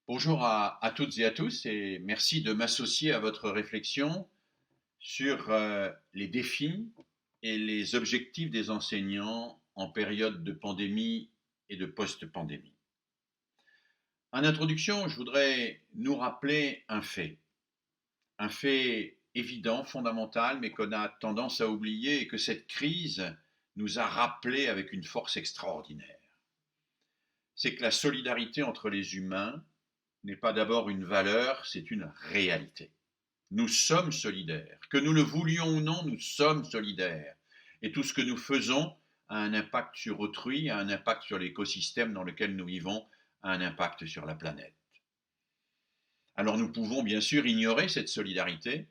Bonjour à toutes et à tous et merci de m'associer à votre réflexion sur les défis et les objectifs des enseignants en période de pandémie et de post-pandémie. En introduction, je voudrais nous rappeler un fait évident, fondamental, mais qu'on a tendance à oublier et que cette crise nous a rappelé avec une force extraordinaire. C'est que la solidarité entre les humains n'est pas d'abord une valeur, c'est une réalité. Nous sommes solidaires. Que nous le voulions ou non, nous sommes solidaires. Et tout ce que nous faisons a un impact sur autrui, a un impact sur l'écosystème dans lequel nous vivons, a un impact sur la planète. Alors nous pouvons bien sûr ignorer cette solidarité,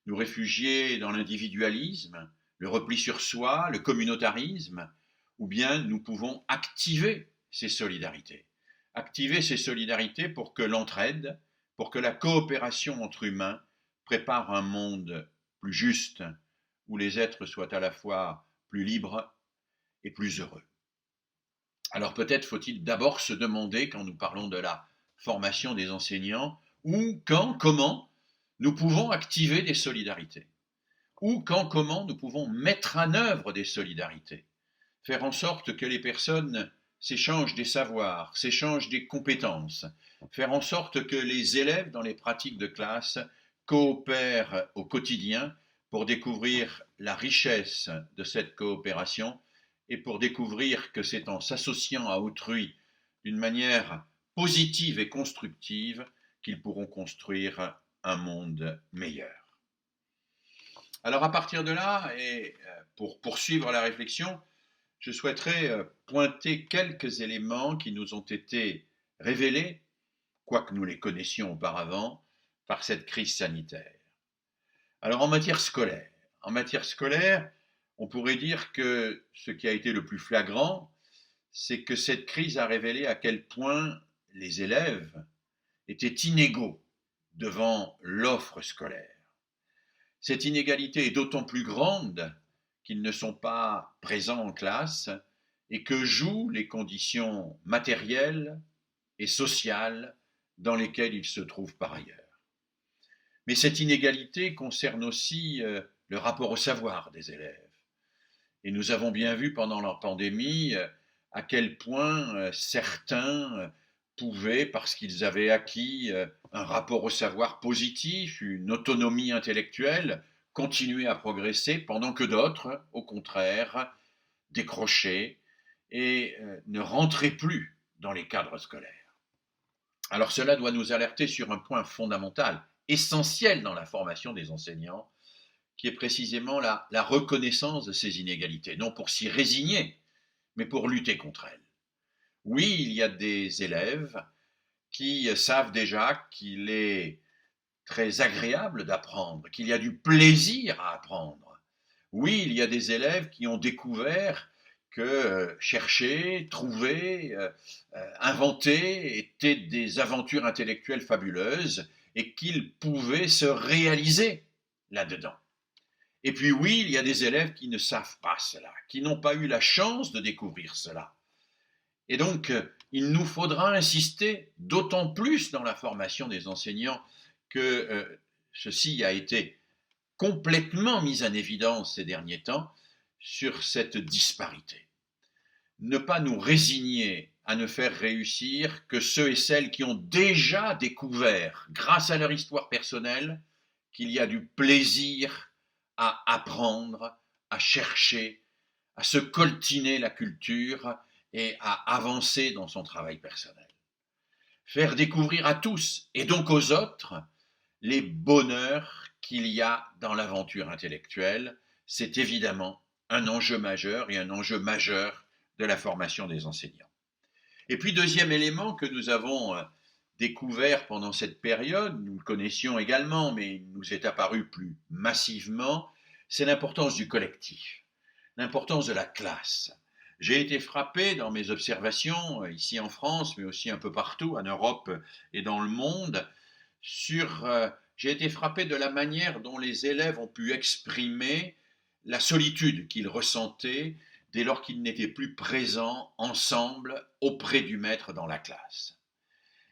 nous réfugier dans l'individualisme, le repli sur soi, le communautarisme, ou bien nous pouvons activer ces solidarités. Activer ces solidarités pour que l'entraide, pour que la coopération entre humains prépare un monde plus juste, où les êtres soient à la fois plus libres et plus heureux. Alors peut-être faut-il d'abord se demander, quand nous parlons de la formation des enseignants, où, quand, comment nous pouvons activer des solidarités. Où, quand, comment nous pouvons mettre en œuvre des solidarités. Faire en sorte que les personnes s'échangent des savoirs, s'échangent des compétences. Faire en sorte que les élèves dans les pratiques de classe coopèrent au quotidien pour découvrir la richesse de cette coopération et pour découvrir que c'est en s'associant à autrui d'une manière positive et constructive qu'ils pourront construire un monde meilleur. Alors à partir de là, et pour poursuivre la réflexion, je souhaiterais pointer quelques éléments qui nous ont été révélés, quoique nous les connaissions auparavant, par cette crise sanitaire. Alors en matière scolaire, on pourrait dire que ce qui a été le plus flagrant, c'est que cette crise a révélé à quel point les élèves étaient inégaux devant l'offre scolaire. Cette inégalité est d'autant plus grande qu'ils ne sont pas présents en classe et que jouent les conditions matérielles et sociales dans lesquelles ils se trouvent par ailleurs. Mais cette inégalité concerne aussi le rapport au savoir des élèves. Et nous avons bien vu pendant la pandémie à quel point certains pouvaient, parce qu'ils avaient acquis un rapport au savoir positif, une autonomie intellectuelle, continuer à progresser, pendant que d'autres, au contraire, décrochaient et ne rentraient plus dans les cadres scolaires. Alors cela doit nous alerter sur un point fondamental, essentiel dans la formation des enseignants, qui est précisément la reconnaissance de ces inégalités, non pour s'y résigner, mais pour lutter contre elles. Oui, il y a des élèves qui savent déjà qu'il est très agréable d'apprendre, qu'il y a du plaisir à apprendre. Oui, il y a des élèves qui ont découvert que chercher, trouver, inventer étaient des aventures intellectuelles fabuleuses et qu'ils pouvaient se réaliser là-dedans. Et puis oui, il y a des élèves qui ne savent pas cela, qui n'ont pas eu la chance de découvrir cela. Et donc, il nous faudra insister d'autant plus dans la formation des enseignants que ceci a été complètement mis en évidence ces derniers temps sur cette disparité. Ne pas nous résigner à ne faire réussir que ceux et celles qui ont déjà découvert, grâce à leur histoire personnelle, qu'il y a du plaisir à apprendre, à chercher, à se coltiner la culture et à avancer dans son travail personnel. Faire découvrir à tous, et donc aux autres, les bonheurs qu'il y a dans l'aventure intellectuelle, c'est évidemment un enjeu majeur et un enjeu majeur de la formation des enseignants. Et puis deuxième élément que nous avons découvert pendant cette période, nous le connaissions également, mais il nous est apparu plus massivement, c'est l'importance du collectif, l'importance de la classe. J'ai été frappé dans mes observations, ici en France, mais aussi un peu partout, en Europe et dans le monde, j'ai été frappé de la manière dont les élèves ont pu exprimer la solitude qu'ils ressentaient dès lors qu'ils n'étaient plus présents ensemble auprès du maître dans la classe.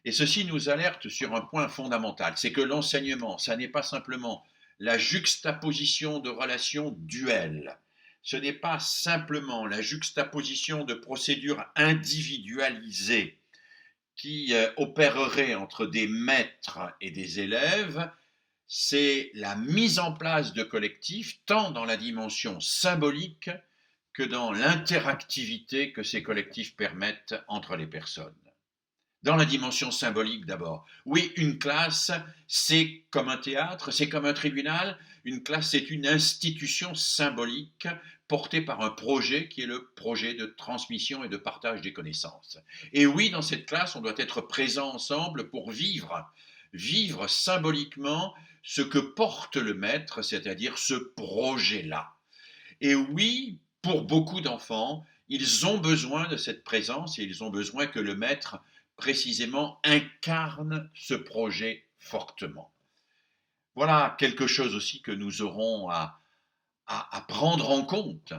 Et ceci nous alerte sur un point fondamental, c'est que l'enseignement, ça n'est pas simplement la juxtaposition de relations duelles, ce n'est pas simplement la juxtaposition de procédures individualisées qui opéreraient entre des maîtres et des élèves, c'est la mise en place de collectifs, tant dans la dimension symbolique que dans l'interactivité que ces collectifs permettent entre les personnes. Dans la dimension symbolique d'abord. Oui, une classe, c'est comme un théâtre, c'est comme un tribunal. Une classe, c'est une institution symbolique portée par un projet qui est le projet de transmission et de partage des connaissances. Et oui, dans cette classe, on doit être présent ensemble pour vivre symboliquement ce que porte le maître, c'est-à-dire ce projet-là. Et oui, pour beaucoup d'enfants, ils ont besoin de cette présence et ils ont besoin que le maître précisément incarne ce projet fortement. Voilà quelque chose aussi que nous aurons à prendre en compte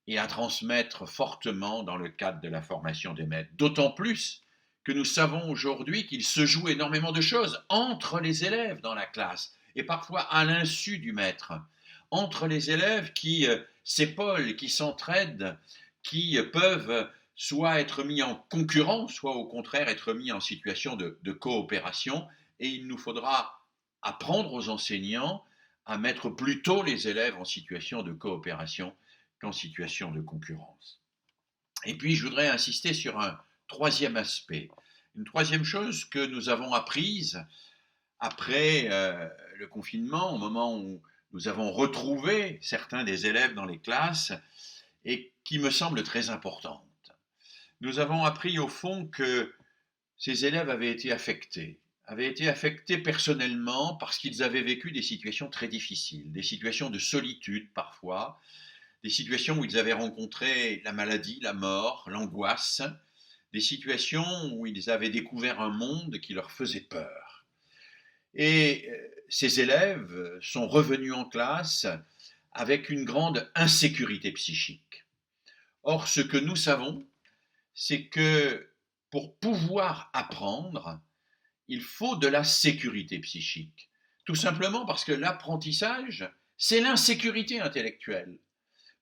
et à transmettre fortement dans le cadre de la formation des maîtres. D'autant plus que nous savons aujourd'hui qu'il se joue énormément de choses entre les élèves dans la classe et parfois à l'insu du maître, entre les élèves qui s'épaulent, qui s'entraident, qui peuvent soit être mis en concurrence, soit au contraire être mis en situation de coopération. Et il nous faudra apprendre aux enseignants à mettre plutôt les élèves en situation de coopération qu'en situation de concurrence. Et puis, je voudrais insister sur un troisième aspect. Une troisième chose que nous avons apprise après le confinement, au moment où nous avons retrouvé certains des élèves dans les classes, et qui me semble très importante. Nous avons appris au fond que ces élèves avaient été affectés personnellement parce qu'ils avaient vécu des situations très difficiles, des situations de solitude parfois, des situations où ils avaient rencontré la maladie, la mort, l'angoisse, des situations où ils avaient découvert un monde qui leur faisait peur. Et ces élèves sont revenus en classe avec une grande insécurité psychique. Or, ce que nous savons, c'est que pour pouvoir apprendre, il faut de la sécurité psychique. Tout simplement parce que l'apprentissage, c'est l'insécurité intellectuelle.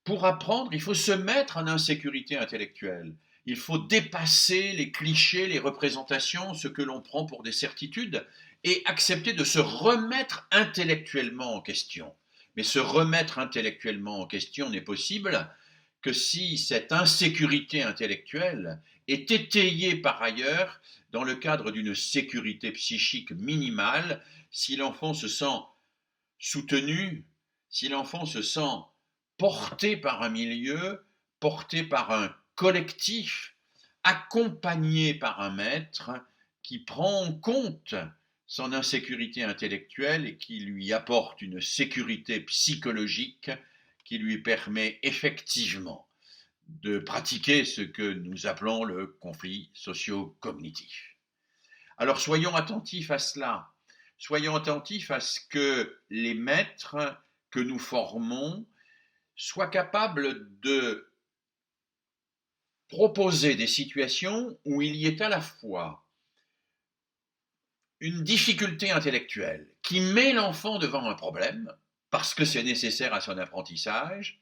Pour apprendre, il faut se mettre en insécurité intellectuelle. Il faut dépasser les clichés, les représentations, ce que l'on prend pour des certitudes, et accepter de se remettre intellectuellement en question. Mais se remettre intellectuellement en question n'est possible que si cette insécurité intellectuelle est étayée par ailleurs dans le cadre d'une sécurité psychique minimale, si l'enfant se sent soutenu, si l'enfant se sent porté par un milieu, porté par un collectif, accompagné par un maître qui prend en compte son insécurité intellectuelle et qui lui apporte une sécurité psychologique qui lui permet effectivement de pratiquer ce que nous appelons le conflit socio-cognitif. Alors soyons attentifs à cela, soyons attentifs à ce que les maîtres que nous formons soient capables de proposer des situations où il y ait à la fois une difficulté intellectuelle qui met l'enfant devant un problème, parce que c'est nécessaire à son apprentissage,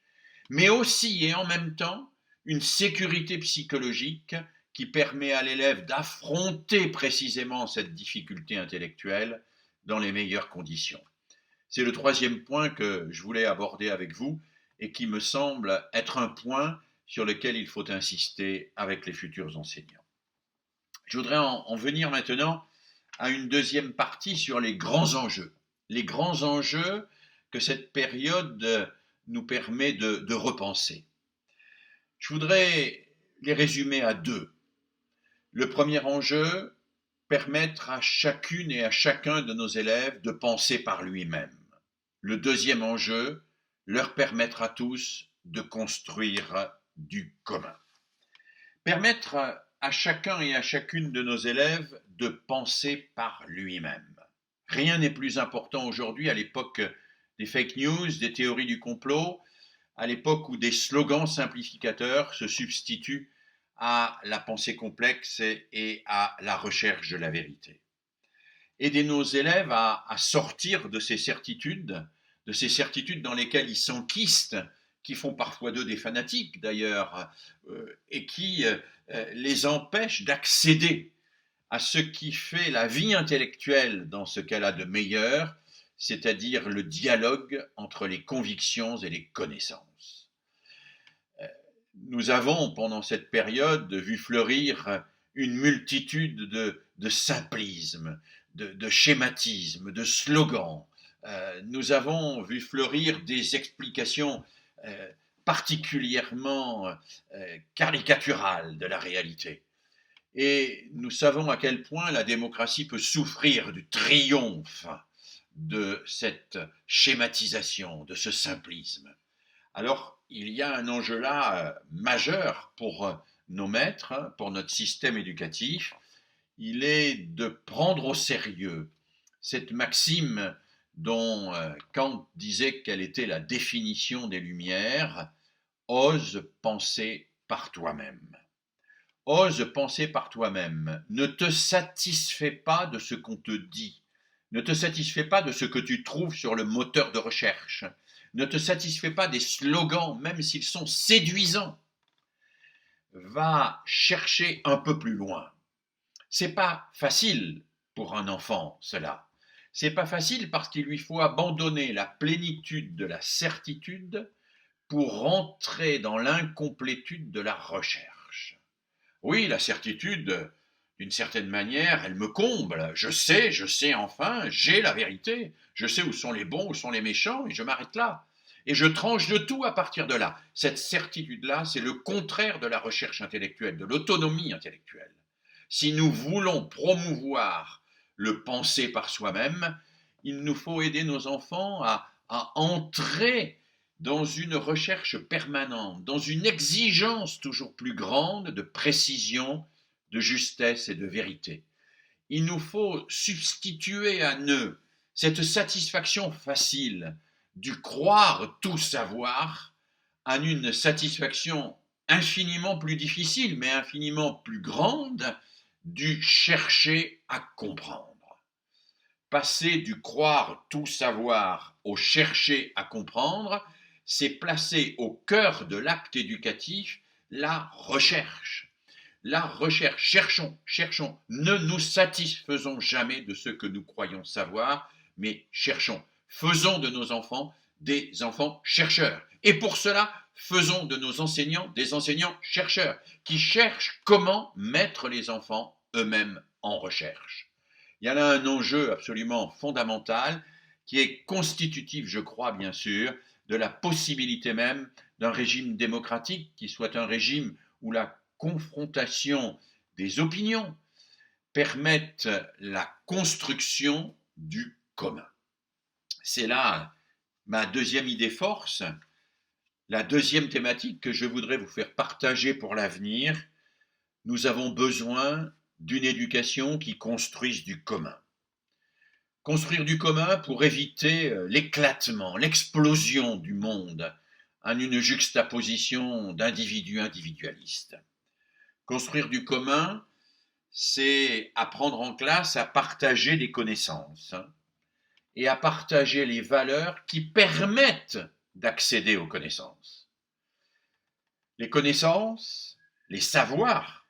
mais aussi et en même temps une sécurité psychologique qui permet à l'élève d'affronter précisément cette difficulté intellectuelle dans les meilleures conditions. C'est le troisième point que je voulais aborder avec vous et qui me semble être un point sur lequel il faut insister avec les futurs enseignants. Je voudrais en venir maintenant à une deuxième partie sur les grands enjeux que cette période nous permet de repenser. Je voudrais les résumer à deux. Le premier enjeu, permettre à chacune et à chacun de nos élèves de penser par lui-même. Le deuxième enjeu, leur permettre à tous de construire du commun. Permettre à chacun et à chacune de nos élèves de penser par lui-même. Rien n'est plus important aujourd'hui à l'époque des fake news, des théories du complot, à l'époque où des slogans simplificateurs se substituent à la pensée complexe et à la recherche de la vérité. Aider nos élèves à sortir de ces certitudes dans lesquelles ils s'enquistent, qui font parfois d'eux des fanatiques d'ailleurs, et qui les empêchent d'accéder à ce qui fait la vie intellectuelle dans ce qu'elle a de meilleur, c'est-à-dire le dialogue entre les convictions et les connaissances. Nous avons, pendant cette période, vu fleurir une multitude de simplismes, de schématismes, de slogans. Nous avons vu fleurir des explications particulièrement caricaturales de la réalité. Et nous savons à quel point la démocratie peut souffrir du triomphe de cette schématisation, de ce simplisme. Alors, il y a un enjeu là majeur pour nos maîtres, pour notre système éducatif. Il est de prendre au sérieux cette maxime dont Kant disait qu'elle était la définition des Lumières, ose penser par toi-même. Ose penser par toi-même. Ne te satisfais pas de ce qu'on te dit. Ne te satisfais pas de ce que tu trouves sur le moteur de recherche. Ne te satisfais pas des slogans, même s'ils sont séduisants. Va chercher un peu plus loin. C'est pas facile pour un enfant, cela. C'est pas facile parce qu'il lui faut abandonner la plénitude de la certitude pour rentrer dans l'incomplétude de la recherche. Oui, la certitude, d'une certaine manière, elle me comble. Je sais enfin, j'ai la vérité. Je sais où sont les bons, où sont les méchants, et je m'arrête là. Et je tranche de tout à partir de là. Cette certitude-là, c'est le contraire de la recherche intellectuelle, de l'autonomie intellectuelle. Si nous voulons promouvoir le penser par soi-même, il nous faut aider nos enfants à entrer dans une recherche permanente, dans une exigence toujours plus grande de précision, de justesse et de vérité. Il nous faut substituer à eux cette satisfaction facile du croire tout savoir à une satisfaction infiniment plus difficile, mais infiniment plus grande, du chercher à comprendre. Passer du croire tout savoir au chercher à comprendre, c'est placer au cœur de l'acte éducatif la recherche. La recherche, cherchons, ne nous satisfaisons jamais de ce que nous croyons savoir, mais cherchons, faisons de nos enfants des enfants chercheurs. Et pour cela, faisons de nos enseignants des enseignants chercheurs, qui cherchent comment mettre les enfants eux-mêmes en recherche. Il y a là un enjeu absolument fondamental qui est constitutif, je crois bien sûr, de la possibilité même d'un régime démocratique qui soit un régime où la confrontation des opinions permette la construction du commun. C'est là ma deuxième idée force, la deuxième thématique que je voudrais vous faire partager pour l'avenir. Nous avons besoin d'une éducation qui construise du commun. Construire du commun pour éviter l'éclatement, l'explosion du monde en une juxtaposition d'individus individualistes. Construire du commun, c'est apprendre en classe à partager des connaissances et à partager les valeurs qui permettent d'accéder aux connaissances. Les connaissances, les savoirs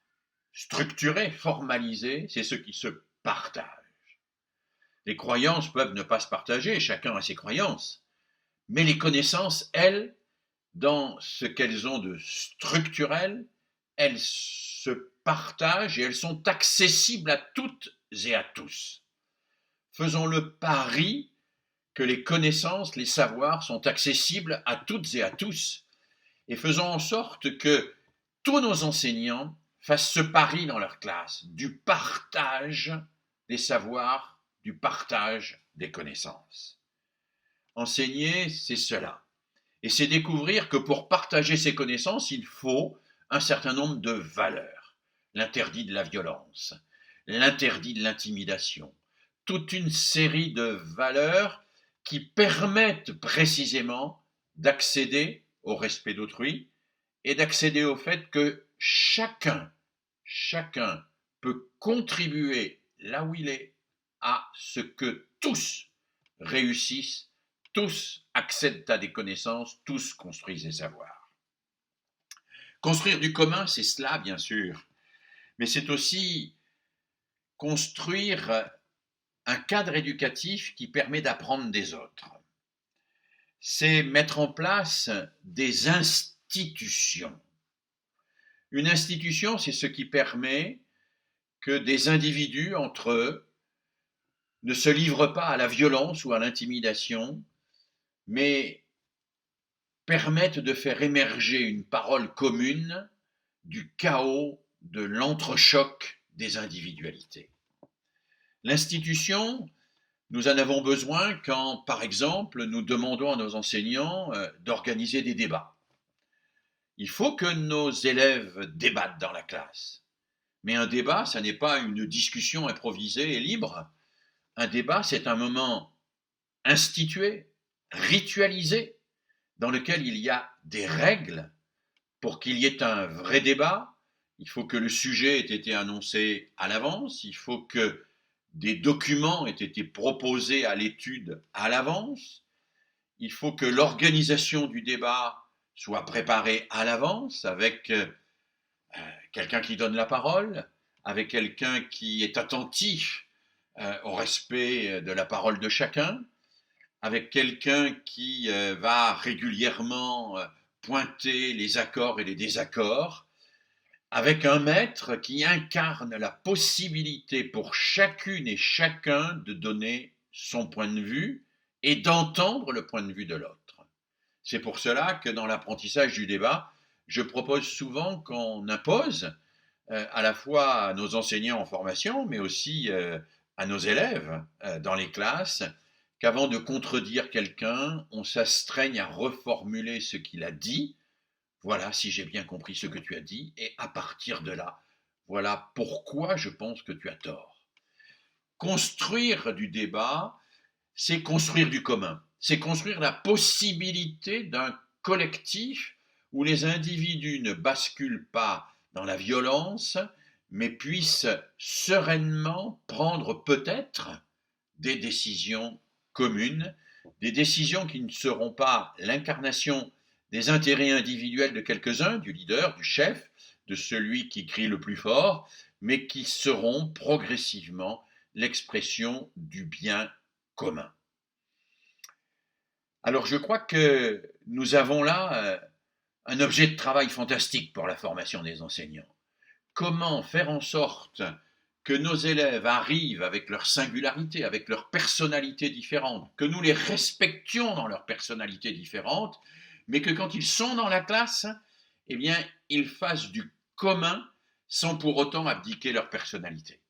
structurés, formalisés, c'est ce qui se partage. Les croyances peuvent ne pas se partager, chacun a ses croyances, mais les connaissances, elles, dans ce qu'elles ont de structurel, elles se partagent et elles sont accessibles à toutes et à tous. Faisons le pari que les connaissances, les savoirs sont accessibles à toutes et à tous, et faisons en sorte que tous nos enseignants fassent ce pari dans leur classe, du partage des savoirs, du partage des connaissances. Enseigner, c'est cela. Et c'est découvrir que pour partager ces connaissances, il faut un certain nombre de valeurs. L'interdit de la violence, l'interdit de l'intimidation, toute une série de valeurs qui permettent précisément d'accéder au respect d'autrui et d'accéder au fait que chacun peut contribuer là où il est à ce que tous réussissent, tous accèdent à des connaissances, tous construisent des savoirs. Construire du commun, c'est cela, bien sûr, mais c'est aussi construire un cadre éducatif qui permet d'apprendre des autres. C'est mettre en place des institutions. Une institution, c'est ce qui permet que des individus entre eux ne se livrent pas à la violence ou à l'intimidation, mais permettent de faire émerger une parole commune du chaos, de l'entrechoc des individualités. L'institution, nous en avons besoin quand, par exemple, nous demandons à nos enseignants d'organiser des débats. Il faut que nos élèves débattent dans la classe. Mais un débat, ça n'est pas une discussion improvisée et libre. Un débat, c'est un moment institué, ritualisé, dans lequel il y a des règles. Pour qu'il y ait un vrai débat, il faut que le sujet ait été annoncé à l'avance, il faut que des documents aient été proposés à l'étude à l'avance, il faut que l'organisation du débat soit préparée à l'avance avec quelqu'un qui donne la parole, avec quelqu'un qui est attentif au respect de la parole de chacun, avec quelqu'un qui va régulièrement pointer les accords et les désaccords, avec un maître qui incarne la possibilité pour chacune et chacun de donner son point de vue et d'entendre le point de vue de l'autre. C'est pour cela que dans l'apprentissage du débat, je propose souvent qu'on impose à la fois à nos enseignants en formation, mais aussi à nos élèves dans les classes, qu'avant de contredire quelqu'un, on s'astreigne à reformuler ce qu'il a dit. Voilà, si j'ai bien compris ce que tu as dit, et à partir de là, voilà pourquoi je pense que tu as tort. Construire du débat, c'est construire du commun, c'est construire la possibilité d'un collectif où les individus ne basculent pas dans la violence, mais puissent sereinement prendre peut-être des décisions communes, des décisions qui ne seront pas l'incarnation des intérêts individuels de quelques-uns, du leader, du chef, de celui qui crie le plus fort, mais qui seront progressivement l'expression du bien commun. Alors je crois que nous avons là un objet de travail fantastique pour la formation des enseignants. Comment faire en sorte que nos élèves arrivent avec leur singularité, avec leur personnalité différente, que nous les respections dans leur personnalité différente, mais que quand ils sont dans la classe, eh bien, ils fassent du commun sans pour autant abdiquer leur personnalité.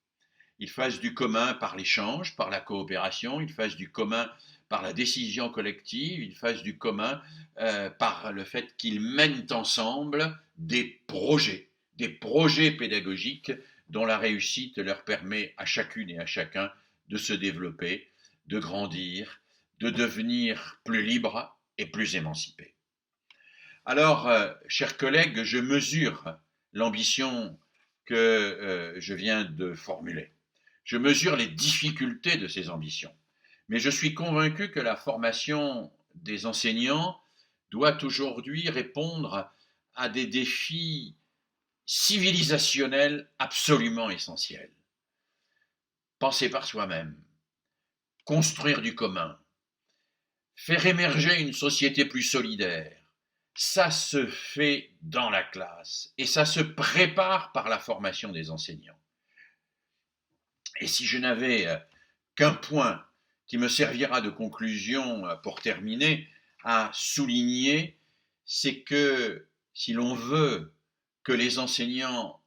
Ils fassent du commun par l'échange, par la coopération, ils fassent du commun par la décision collective, ils fassent du commun par le fait qu'ils mènent ensemble des projets pédagogiques dont la réussite leur permet à chacune et à chacun de se développer, de grandir, de devenir plus libre et plus émancipé. Alors, chers collègues, je mesure l'ambition que je viens de formuler. Je mesure les difficultés de ces ambitions. Mais je suis convaincu que la formation des enseignants doit aujourd'hui répondre à des défis civilisationnels absolument essentiels. Penser par soi-même, construire du commun, faire émerger une société plus solidaire, ça se fait dans la classe et ça se prépare par la formation des enseignants. Et si je n'avais qu'un point qui me servira de conclusion pour terminer à souligner, c'est que si l'on veut que les enseignants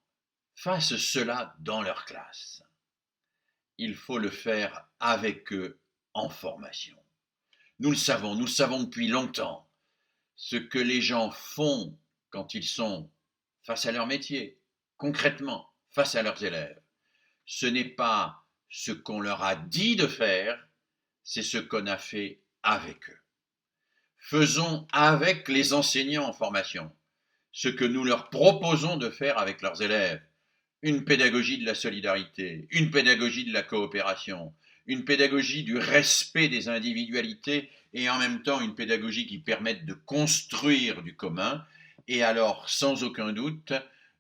fassent cela dans leur classe, il faut le faire avec eux en formation. Nous le savons depuis longtemps. Ce que les gens font quand ils sont face à leur métier, concrètement, face à leurs élèves, ce n'est pas ce qu'on leur a dit de faire, c'est ce qu'on a fait avec eux. Faisons avec les enseignants en formation ce que nous leur proposons de faire avec leurs élèves. Une pédagogie de la solidarité, une pédagogie de la coopération, une pédagogie du respect des individualités et en même temps une pédagogie qui permette de construire du commun. Et alors, sans aucun doute,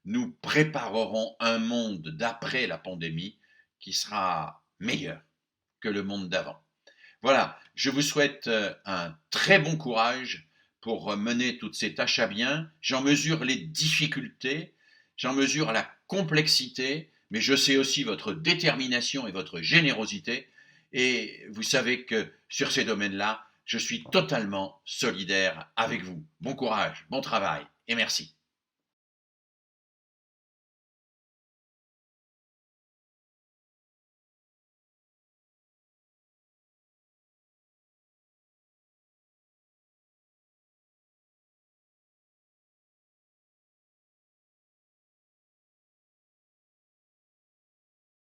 nous préparerons un monde d'après la pandémie qui sera meilleur que le monde d'avant. Voilà, je vous souhaite un très bon courage pour mener toutes ces tâches à bien. J'en mesure les difficultés, j'en mesure la complexité, mais je sais aussi votre détermination et votre générosité. Et vous savez que sur ces domaines-là, je suis totalement solidaire avec vous. Bon courage, bon travail et merci.